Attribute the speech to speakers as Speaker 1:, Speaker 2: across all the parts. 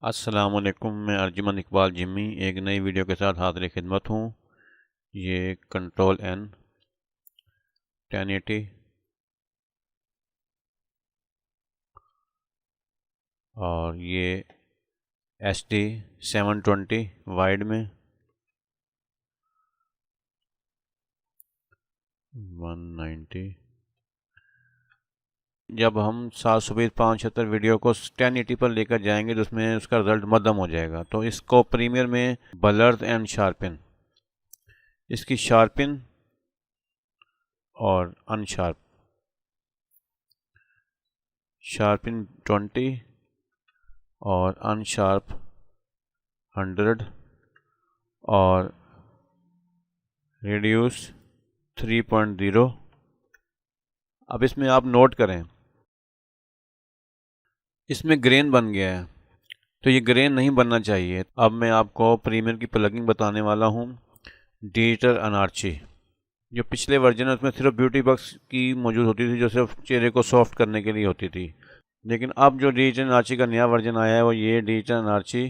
Speaker 1: अस्सलामुअलैकुम, मैं अर्जुमन इकबाल जिम्मी एक नई वीडियो के साथ हाज़िर खिदमत हूँ। ये कंट्रोल N 1080 और ये HD 720 वाइड में 190। जब हम 720x576 वीडियो को 1080 पर लेकर जाएंगे तो उसमें उसका रिजल्ट मध्यम हो जाएगा। तो इसको प्रीमियर में ब्लर एंड शार्पिन, इसकी शार्पिन और अनशार्प, शार्पिन 20 और अनशार्प 100 और रेडियूस 3.0। अब इसमें आप नोट करें, इसमें ग्रेन बन गया है, तो ये ग्रेन नहीं बनना चाहिए। अब मैं आपको प्रीमियर की प्लगइन बताने वाला हूँ, डिजिटल अनार्ची। जो पिछले वर्जन है उसमें सिर्फ ब्यूटी बक्स की मौजूद होती थी, जो सिर्फ चेहरे को सॉफ्ट करने के लिए होती थी। लेकिन अब जो डिजिटल अनार्ची का नया वर्जन आया है वो ये डिजिटल अनार्ची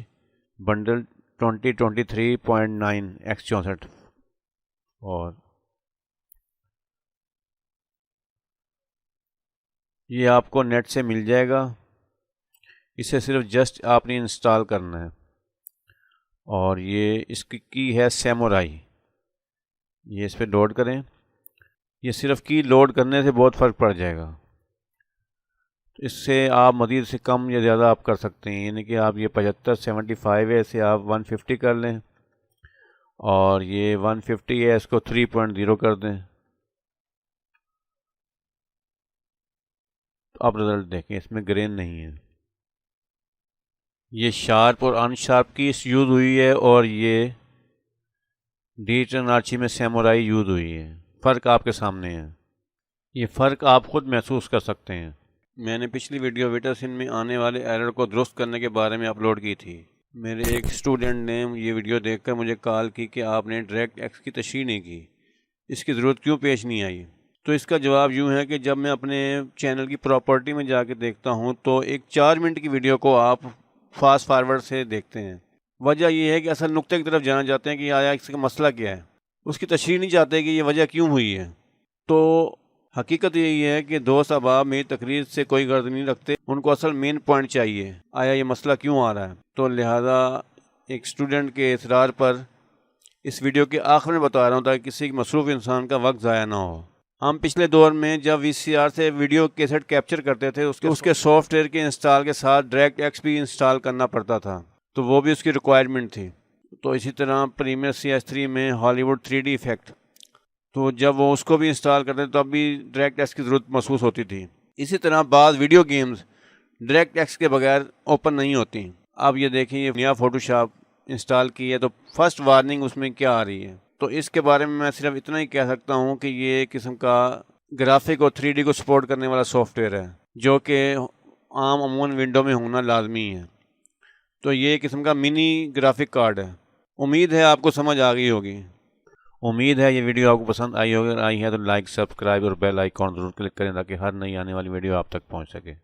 Speaker 1: बंडल 2023.9 X64 और ये आपको नेट से मिल जाएगा। इसे सिर्फ जस्ट आपने इंस्टॉल करना है और ये इसकी की है सैमुराई। ये इस पर लोड करें, ये सिर्फ की लोड करने से बहुत फ़र्क पड़ जाएगा। तो इससे आप मज़ीद से कम या ज़्यादा आप कर सकते हैं, यानी कि आप ये 75-75 है, इसे आप 150 कर लें और ये 150 है, इसको 3.0 कर दें। तो आप रिज़ल्ट देखें, इसमें ग्रेन नहीं है। ये शार्प और अनशार्प की यूज़ हुई है और ये डिजिटल अनार्ची में सैमुराई यूज़ हुई है। फ़र्क आपके सामने है, ये फ़र्क आप ख़ुद महसूस कर सकते हैं। मैंने पिछली वीडियो विटासिन में आने वाले एरर को दुरुस्त करने के बारे में अपलोड की थी। मेरे एक स्टूडेंट ने ये वीडियो देखकर मुझे कॉल की कि आपने डायरेक्ट एक्स की तशरीह नहीं की, इसकी ज़रूरत क्यों पेश नहीं आई। तो इसका जवाब यूँ है कि जब मैं अपने चैनल की प्रॉपर्टी में जाके देखता हूँ तो एक 4 मिनट की वीडियो को आप फास्ट फारवर्ड से देखते हैं। वजह यह है कि असल नुक्ते की तरफ जाना चाहते हैं कि आया इसका मसला क्या है, उसकी तशरीह नहीं चाहते कि ये वजह क्यों हुई है। तो हकीकत यही है कि दोस्त अहबाब मेरी तकरीर से कोई गर्ज नहीं रखते, उनको असल मेन पॉइंट चाहिए, आया ये मसला क्यों आ रहा है। तो लिहाजा एक स्टूडेंट के इसरार पर इस वीडियो के आखिर में बता रहा हूँ ताकि किसी मसरूफ़ इंसान का वक्त ज़ाया ना हो। हम पिछले दौर में जब VCR से वीडियो कैसेट कैप्चर करते थे उसके सॉफ्टवेयर के इंस्टॉल के साथ डायरेक्ट एक्स भी इंस्टॉल करना पड़ता था, तो वो भी उसकी रिक्वायरमेंट थी। तो इसी तरह प्रीमियर CS3 में हॉलीवुड 3D इफ़ेक्ट, तो जब वो उसको भी इंस्टॉल करते थे तब भी डायरेक्ट एक्स की ज़रूरत महसूस होती थी। इसी तरह बाद वीडियो गेम्स डायरेक्ट एक्स के बगैर ओपन नहीं होती। अब ये देखें, ये नया फ़ोटोशॉप इंस्टॉल की है तो फर्स्ट वार्निंग उसमें क्या आ रही है। तो इसके बारे में मैं सिर्फ इतना ही कह सकता हूँ कि ये एक किस्म का ग्राफिक और 3D को सपोर्ट करने वाला सॉफ्टवेयर है, जो कि आम अमूमन विंडो में होना लाजमी है। तो ये एक किस्म का मिनी ग्राफिक कार्ड है। उम्मीद है आपको समझ आ गई होगी। उम्मीद है ये वीडियो आपको पसंद आई होगी। अगर आई है तो लाइक, सब्सक्राइब और बेल आइकॉन ज़रूर क्लिक करें ताकि हर नई आने वाली वीडियो आप तक पहुँच सके।